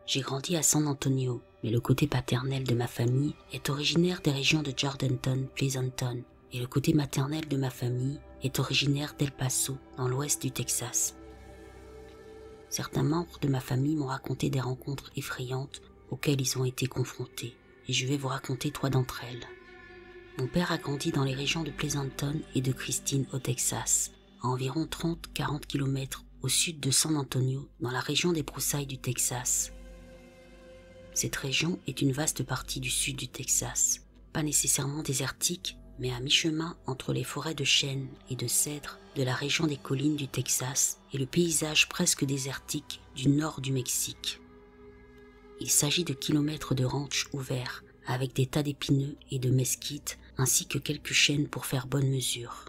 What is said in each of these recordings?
J'ai grandi à San Antonio, mais le côté paternel de ma famille est originaire des régions de Jourdainton, Pleasanton, et le côté maternel de ma famille est originaire d'El Paso, dans l'ouest du Texas. Certains membres de ma famille m'ont raconté des rencontres effrayantes auxquelles ils ont été confrontés, et je vais vous raconter 3 d'entre elles. Mon père a grandi dans les régions de Pleasanton et de Christine au Texas, à environ 30-40 km au sud de San Antonio, dans la région des broussailles du Texas. Cette région est une vaste partie du sud du Texas, pas nécessairement désertique, mais à mi-chemin entre les forêts de chênes et de cèdres de la région des collines du Texas et le paysage presque désertique du nord du Mexique. Il s'agit de kilomètres de ranch ouverts, avec des tas d'épineux et de mesquites, ainsi que quelques chênes pour faire bonne mesure.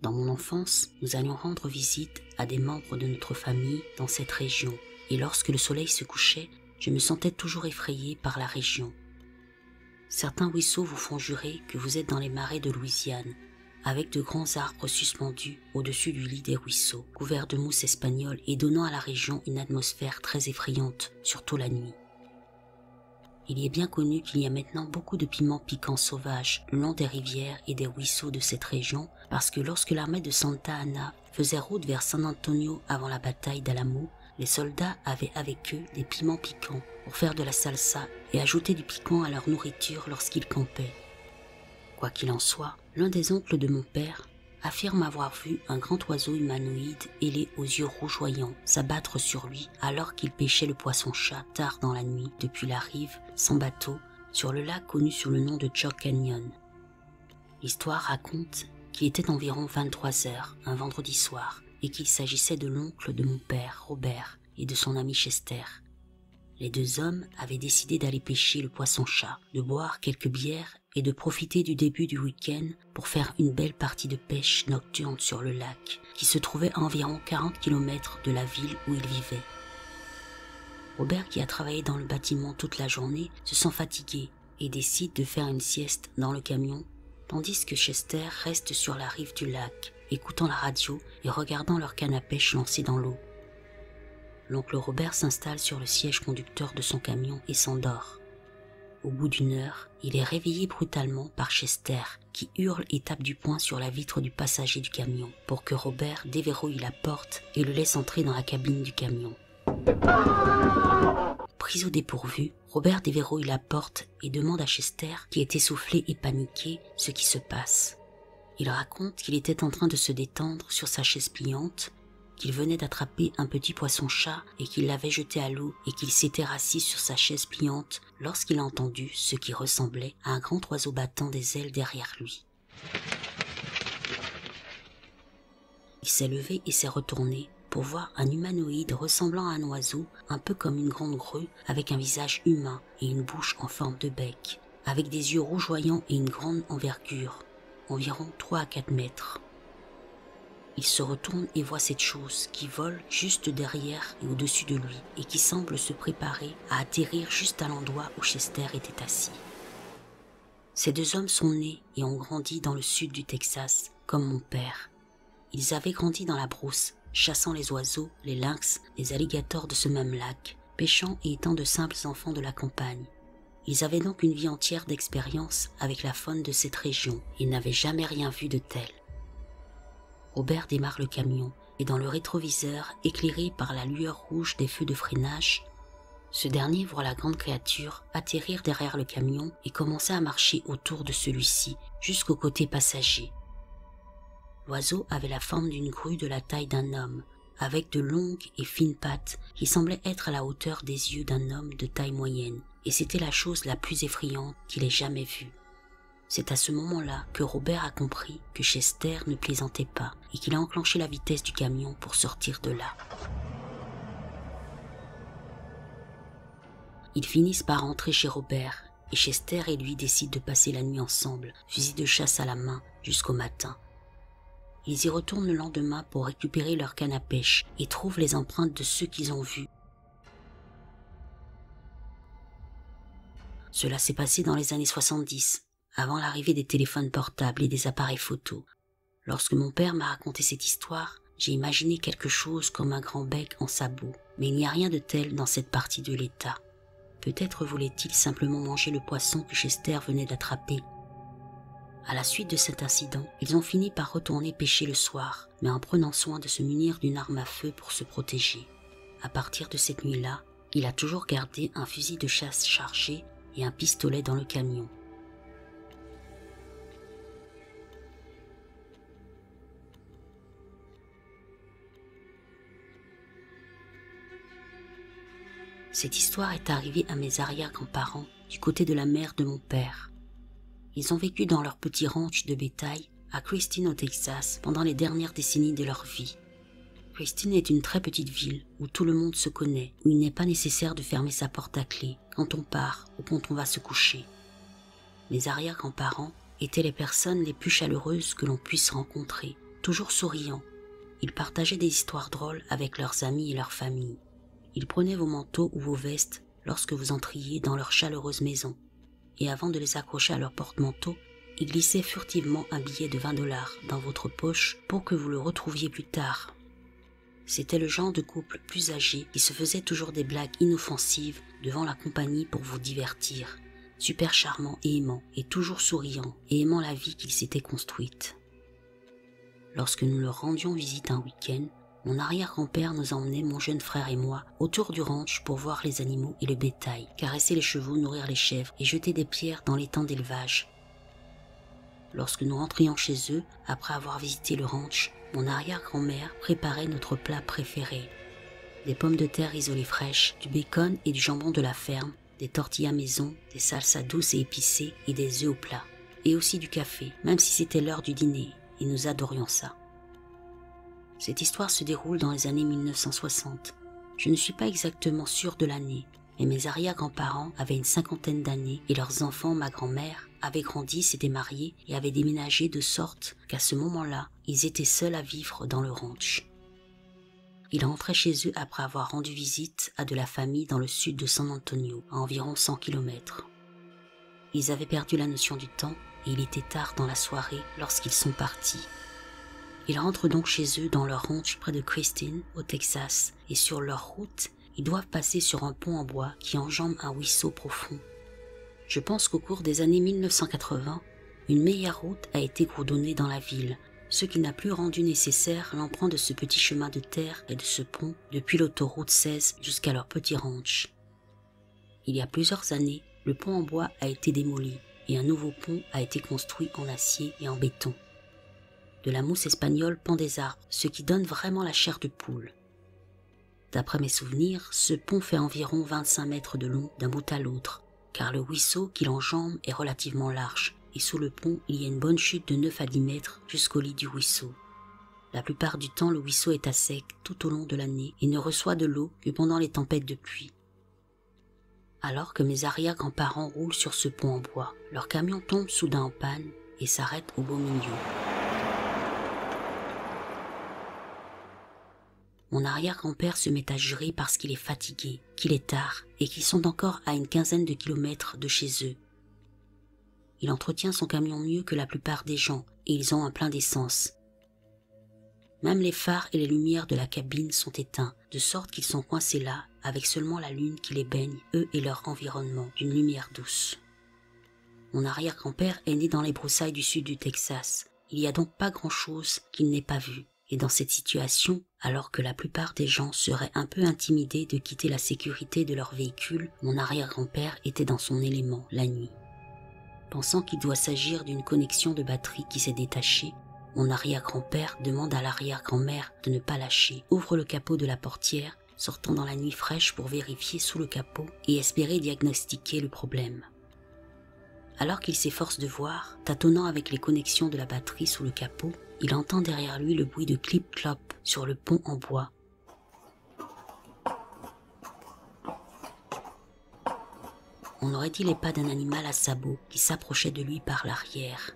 Dans mon enfance, nous allions rendre visite à des membres de notre famille dans cette région, et lorsque le soleil se couchait, je me sentais toujours effrayé par la région. Certains ruisseaux vous font jurer que vous êtes dans les marais de Louisiane, avec de grands arbres suspendus au-dessus du lit des ruisseaux, couverts de mousse espagnole et donnant à la région une atmosphère très effrayante, surtout la nuit. Il est bien connu qu'il y a maintenant beaucoup de piments piquants sauvages le long des rivières et des ruisseaux de cette région, parce que lorsque l'armée de Santa Anna faisait route vers San Antonio avant la bataille d'Alamo, les soldats avaient avec eux des piments piquants pour faire de la salsa et ajouter du piquant à leur nourriture lorsqu'ils campaient. Quoi qu'il en soit, l'un des oncles de mon père affirme avoir vu un grand oiseau humanoïde ailé aux yeux rougeoyants s'abattre sur lui alors qu'il pêchait le poisson-chat tard dans la nuit depuis la rive, sans bateau, sur le lac connu sous le nom de Chalk Canyon. L'histoire raconte qu'il était environ 23 heures un vendredi soir et qu'il s'agissait de l'oncle de mon père, Robert, et de son ami Chester. Les 2 hommes avaient décidé d'aller pêcher le poisson-chat, de boire quelques bières et de profiter du début du week-end pour faire une belle partie de pêche nocturne sur le lac, qui se trouvait à environ 40 km de la ville où ils vivaient. Robert, qui a travaillé dans le bâtiment toute la journée, se sent fatigué et décide de faire une sieste dans le camion, tandis que Chester reste sur la rive du lac, écoutant la radio et regardant leur canne à pêche lancée dans l'eau. L'oncle Robert s'installe sur le siège conducteur de son camion et s'endort. Au bout d'1 heure, il est réveillé brutalement par Chester, qui hurle et tape du poing sur la vitre du passager du camion pour que Robert déverrouille la porte et le laisse entrer dans la cabine du camion. Pris au dépourvu, Robert déverrouille la porte et demande à Chester, qui est essoufflé et paniqué, ce qui se passe. Il raconte qu'il était en train de se détendre sur sa chaise pliante, qu'il venait d'attraper un petit poisson-chat et qu'il l'avait jeté à l'eau et qu'il s'était rassis sur sa chaise pliante lorsqu'il a entendu ce qui ressemblait à un grand oiseau battant des ailes derrière lui. Il s'est levé et s'est retourné pour voir un humanoïde ressemblant à un oiseau, un peu comme une grande grue, avec un visage humain et une bouche en forme de bec, avec des yeux rougeoyants et une grande envergure, environ 3 à 4 mètres. Il se retourne et voit cette chose qui vole juste derrière et au-dessus de lui et qui semble se préparer à atterrir juste à l'endroit où Chester était assis. Ces 2 hommes sont nés et ont grandi dans le sud du Texas, comme mon père. Ils avaient grandi dans la brousse, chassant les oiseaux, les lynx, les alligators de ce même lac, pêchant et étant de simples enfants de la campagne. Ils avaient donc une vie entière d'expérience avec la faune de cette région et n'avaient jamais rien vu de tel. Robert démarre le camion et dans le rétroviseur, éclairé par la lueur rouge des feux de freinage, ce dernier voit la grande créature atterrir derrière le camion et commencer à marcher autour de celui-ci jusqu'au côté passager. L'oiseau avait la forme d'une grue de la taille d'un homme, avec de longues et fines pattes qui semblaient être à la hauteur des yeux d'un homme de taille moyenne, et c'était la chose la plus effrayante qu'il ait jamais vue. C'est à ce moment-là que Robert a compris que Chester ne plaisantait pas et qu'il a enclenché la vitesse du camion pour sortir de là. Ils finissent par rentrer chez Robert et Chester et lui décident de passer la nuit ensemble, fusil de chasse à la main, jusqu'au matin. Ils y retournent le lendemain pour récupérer leur canne à pêche et trouvent les empreintes de ceux qu'ils ont vus. Cela s'est passé dans les années 70, avant l'arrivée des téléphones portables et des appareils photo. Lorsque mon père m'a raconté cette histoire, j'ai imaginé quelque chose comme un grand bec en sabot, Mais il n'y a rien de tel dans cette partie de l'État. Peut-être voulait-il simplement manger le poisson que Chester venait d'attraper. À la suite de cet incident, ils ont fini par retourner pêcher le soir, mais en prenant soin de se munir d'une arme à feu pour se protéger. À partir de cette nuit-là, il a toujours gardé un fusil de chasse chargé et un pistolet dans le camion. Cette histoire est arrivée à mes arrière-grands-parents du côté de la mère de mon père. Ils ont vécu dans leur petit ranch de bétail à Christine au Texas pendant les dernières décennies de leur vie. Christine est une très petite ville où tout le monde se connaît, où il n'est pas nécessaire de fermer sa porte à clé quand on part ou quand on va se coucher. Mes arrière-grands-parents étaient les personnes les plus chaleureuses que l'on puisse rencontrer, toujours souriants. Ils partageaient des histoires drôles avec leurs amis et leurs familles. Ils prenaient vos manteaux ou vos vestes lorsque vous entriez dans leur chaleureuse maison. Et avant de les accrocher à leur porte-manteau, ils glissaient furtivement un billet de 20 $ dans votre poche pour que vous le retrouviez plus tard. C'était le genre de couple plus âgé qui se faisait toujours des blagues inoffensives devant la compagnie pour vous divertir, super charmant et aimant, et toujours souriant et aimant la vie qu'ils s'étaient construite. Lorsque nous leur rendions visite un week-end, mon arrière-grand-père nous emmenait, mon jeune frère et moi, autour du ranch pour voir les animaux et le bétail, caresser les chevaux, nourrir les chèvres et jeter des pierres dans l'étang d'élevage. Lorsque nous rentrions chez eux, après avoir visité le ranch, mon arrière-grand-mère préparait notre plat préféré. Des pommes de terre isolées fraîches, du bacon et du jambon de la ferme, des tortillas maison, des salsas douces et épicées et des œufs au plat. Et aussi du café, même si c'était l'heure du dîner, et nous adorions ça. Cette histoire se déroule dans les années 1960. Je ne suis pas exactement sûre de l'année, mais mes arrière-grands-parents avaient une 50aine d'années et leurs enfants, ma grand-mère, avaient grandi, s'étaient mariés et avaient déménagé de sorte qu'à ce moment-là, ils étaient seuls à vivre dans le ranch. Ils rentraient chez eux après avoir rendu visite à de la famille dans le sud de San Antonio, à environ 100 km. Ils avaient perdu la notion du temps et il était tard dans la soirée lorsqu'ils sont partis. Ils rentrent donc chez eux dans leur ranch près de Christine, au Texas, et sur leur route, ils doivent passer sur un pont en bois qui enjambe un ruisseau profond. Je pense qu'au cours des années 1980, une meilleure route a été goudronnée dans la ville, ce qui n'a plus rendu nécessaire l'emprunt de ce petit chemin de terre et de ce pont depuis l'autoroute 16 jusqu'à leur petit ranch. Il y a plusieurs années, le pont en bois a été démoli et un nouveau pont a été construit en acier et en béton. De la mousse espagnole pend des arbres, ce qui donne vraiment la chair de poule. D'après mes souvenirs, ce pont fait environ 25 mètres de long d'un bout à l'autre, car le ruisseau qui l'enjambe est relativement large, et sous le pont, il y a une bonne chute de 9 à 10 mètres jusqu'au lit du ruisseau. La plupart du temps, le ruisseau est à sec tout au long de l'année et ne reçoit de l'eau que pendant les tempêtes de pluie. Alors que mes arrière-grands-parents roulent sur ce pont en bois, leur camion tombe soudain en panne et s'arrête au beau milieu. Mon arrière-grand-père se met à jurer parce qu'il est fatigué, qu'il est tard et qu'ils sont encore à une quinzaine de kilomètres de chez eux. Il entretient son camion mieux que la plupart des gens et ils ont un plein d'essence. Même les phares et les lumières de la cabine sont éteints, de sorte qu'ils sont coincés là avec seulement la lune qui les baigne, eux et leur environnement, d'une lumière douce. Mon arrière-grand-père est né dans les broussailles du sud du Texas. Il n'y a donc pas grand-chose qu'il n'ait pas vu. Et dans cette situation, alors que la plupart des gens seraient un peu intimidés de quitter la sécurité de leur véhicule, mon arrière-grand-père était dans son élément la nuit. Pensant qu'il doit s'agir d'une connexion de batterie qui s'est détachée, mon arrière-grand-père demande à l'arrière-grand-mère de ne pas lâcher, ouvre le capot de la portière, sortant dans la nuit fraîche pour vérifier sous le capot et espérer diagnostiquer le problème. Alors qu'il s'efforce de voir, tâtonnant avec les connexions de la batterie sous le capot, il entend derrière lui le bruit de clip-clop sur le pont en bois. On aurait dit les pas d'un animal à sabots qui s'approchait de lui par l'arrière.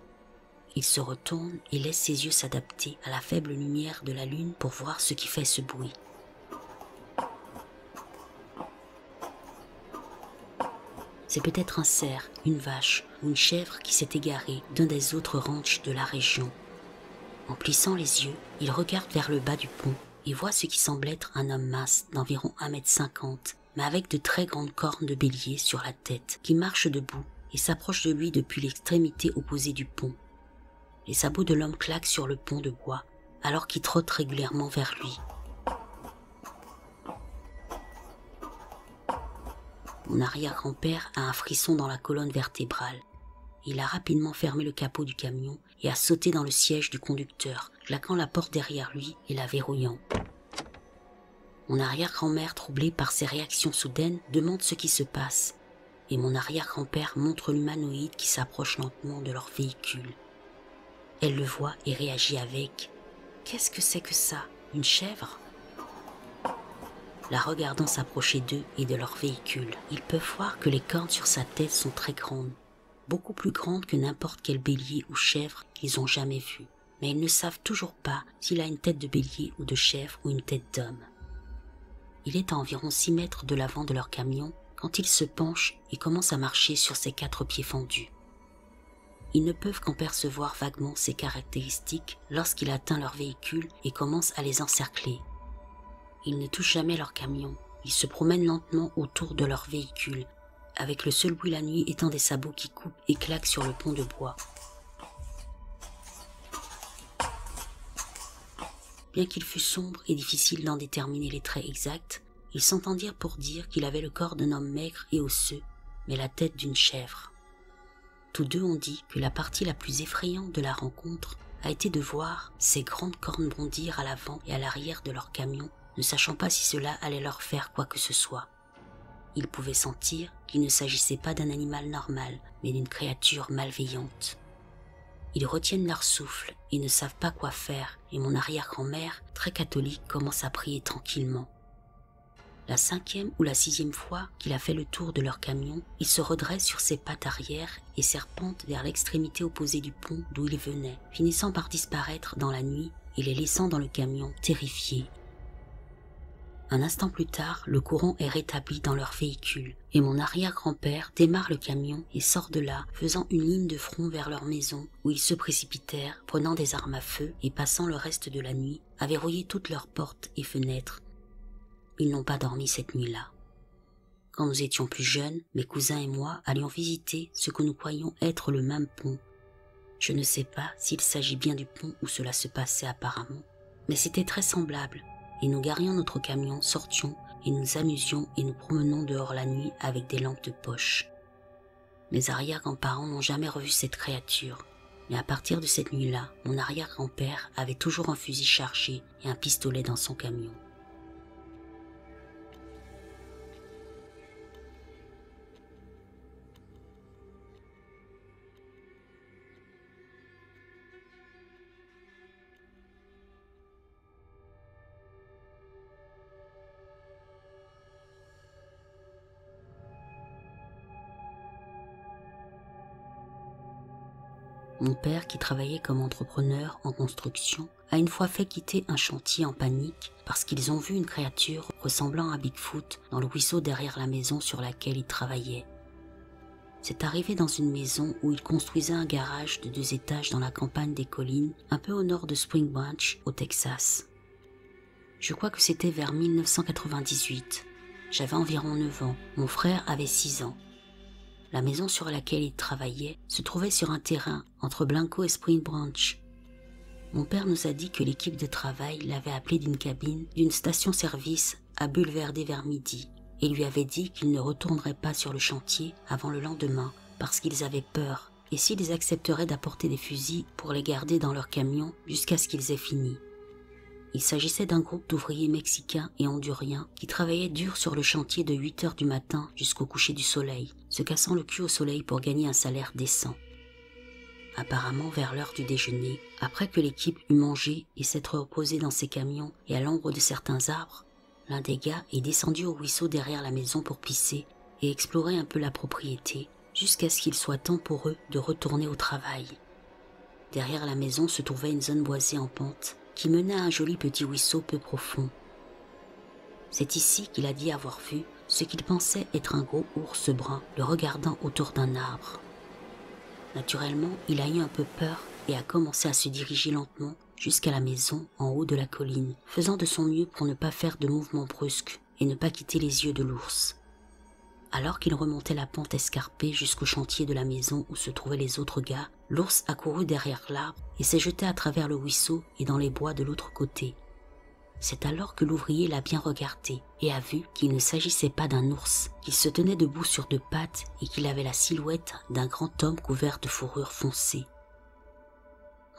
Il se retourne et laisse ses yeux s'adapter à la faible lumière de la lune pour voir ce qui fait ce bruit. C'est peut-être un cerf, une vache ou une chèvre qui s'est égarée d'un des autres ranchs de la région. En plissant les yeux, il regarde vers le bas du pont et voit ce qui semble être un homme mince d'environ 1,50 m, mais avec de très grandes cornes de bélier sur la tête, qui marche debout et s'approche de lui depuis l'extrémité opposée du pont. Les sabots de l'homme claquent sur le pont de bois, alors qu'il trotte régulièrement vers lui. Mon arrière-grand-père a un frisson dans la colonne vertébrale. Il a rapidement fermé le capot du camion et a sauté dans le siège du conducteur, claquant la porte derrière lui et la verrouillant. Mon arrière-grand-mère, troublée par ces réactions soudaines, demande ce qui se passe, et mon arrière-grand-père montre l'humanoïde qui s'approche lentement de leur véhicule. Elle le voit et réagit avec « Qu'est-ce que c'est que ça? Une chèvre ?» La regardant s'approcher d'eux et de leur véhicule, ils peuvent voir que les cornes sur sa tête sont très grandes, beaucoup plus grandes que n'importe quel bélier ou chèvre qu'ils ont jamais vu. Mais ils ne savent toujours pas s'il a une tête de bélier ou de chèvre ou une tête d'homme. Il est à environ 6 mètres de l'avant de leur camion quand il se penche et commence à marcher sur ses 4 pieds fendus. Ils ne peuvent qu'en percevoir vaguement ses caractéristiques lorsqu'il atteint leur véhicule et commence à les encercler. Ils ne touchent jamais leur camion, ils se promènent lentement autour de leur véhicule, avec le seul bruit la nuit étant des sabots qui coupent et claquent sur le pont de bois. Bien qu'il fût sombre et difficile d'en déterminer les traits exacts, ils s'entendirent pour dire qu'il avait le corps d'un homme maigre et osseux, mais la tête d'une chèvre. Tous deux ont dit que la partie la plus effrayante de la rencontre a été de voir ces grandes cornes bondir à l'avant et à l'arrière de leur camion, ne sachant pas si cela allait leur faire quoi que ce soit. Ils pouvaient sentir qu'il ne s'agissait pas d'un animal normal, mais d'une créature malveillante. Ils retiennent leur souffle et ne savent pas quoi faire, et mon arrière-grand-mère, très catholique, commence à prier tranquillement. La 5e ou la 6e fois qu'il a fait le tour de leur camion, il se redresse sur ses pattes arrière et serpente vers l'extrémité opposée du pont d'où il venait, finissant par disparaître dans la nuit et les laissant dans le camion terrifiés. Un instant plus tard, le courant est rétabli dans leur véhicule et mon arrière-grand-père démarre le camion et sort de là, faisant une ligne de front vers leur maison où ils se précipitèrent, prenant des armes à feu et passant le reste de la nuit à verrouiller toutes leurs portes et fenêtres. Ils n'ont pas dormi cette nuit-là. Quand nous étions plus jeunes, mes cousins et moi allions visiter ce que nous croyions être le même pont. Je ne sais pas s'il s'agit bien du pont où cela se passait apparemment, mais c'était très semblable. Et nous garions notre camion, sortions et nous amusions et nous promenions dehors la nuit avec des lampes de poche. Mes arrière-grands-parents n'ont jamais revu cette créature, mais à partir de cette nuit-là, mon arrière-grand-père avait toujours un fusil chargé et un pistolet dans son camion. Mon père, qui travaillait comme entrepreneur en construction, a une fois fait quitter un chantier en panique parce qu'ils ont vu une créature ressemblant à Bigfoot dans le ruisseau derrière la maison sur laquelle il travaillait. C'est arrivé dans une maison où il construisait un garage de 2 étages dans la campagne des collines, un peu au nord de Spring Branch, au Texas. Je crois que c'était vers 1998. J'avais environ 9 ans, mon frère avait 6 ans. La maison sur laquelle il travaillait se trouvait sur un terrain entre Blanco et Spring Branch. Mon père nous a dit que l'équipe de travail l'avait appelé d'une cabine d'une station-service à Bulverde vers midi et lui avait dit qu'ils ne retourneraient pas sur le chantier avant le lendemain parce qu'ils avaient peur et s'ils accepteraient d'apporter des fusils pour les garder dans leur camion jusqu'à ce qu'ils aient fini. Il s'agissait d'un groupe d'ouvriers mexicains et honduriens qui travaillaient dur sur le chantier de 8 heures du matin jusqu'au coucher du soleil, se cassant le cul au soleil pour gagner un salaire décent. Apparemment, vers l'heure du déjeuner, après que l'équipe eut mangé et s'être reposée dans ses camions et à l'ombre de certains arbres, l'un des gars est descendu au ruisseau derrière la maison pour pisser et explorer un peu la propriété, jusqu'à ce qu'il soit temps pour eux de retourner au travail. Derrière la maison se trouvait une zone boisée en pente, qui menait à un joli petit ruisseau peu profond. C'est ici qu'il a dit avoir vu ce qu'il pensait être un gros ours brun le regardant autour d'un arbre. Naturellement, il a eu un peu peur et a commencé à se diriger lentement jusqu'à la maison en haut de la colline, faisant de son mieux pour ne pas faire de mouvements brusques et ne pas quitter les yeux de l'ours. Alors qu'il remontait la pente escarpée jusqu'au chantier de la maison où se trouvaient les autres gars, l'ours accourut derrière l'arbre et s'est jeté à travers le ruisseau et dans les bois de l'autre côté. C'est alors que l'ouvrier l'a bien regardé et a vu qu'il ne s'agissait pas d'un ours, qu'il se tenait debout sur deux pattes et qu'il avait la silhouette d'un grand homme couvert de fourrure foncée.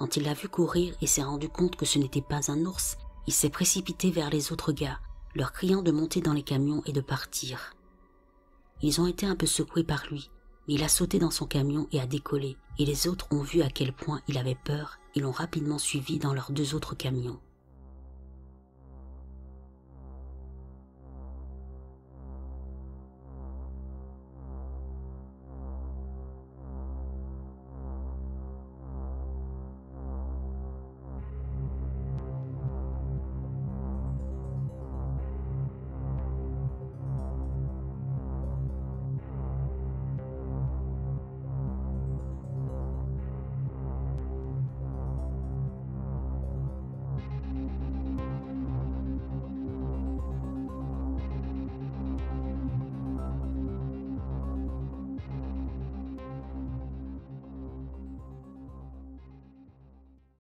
Quand il l'a vu courir et s'est rendu compte que ce n'était pas un ours, il s'est précipité vers les autres gars, leur criant de monter dans les camions et de partir. Ils ont été un peu secoués par lui, mais il a sauté dans son camion et a décollé, et les autres ont vu à quel point il avait peur et l'ont rapidement suivi dans leurs deux autres camions.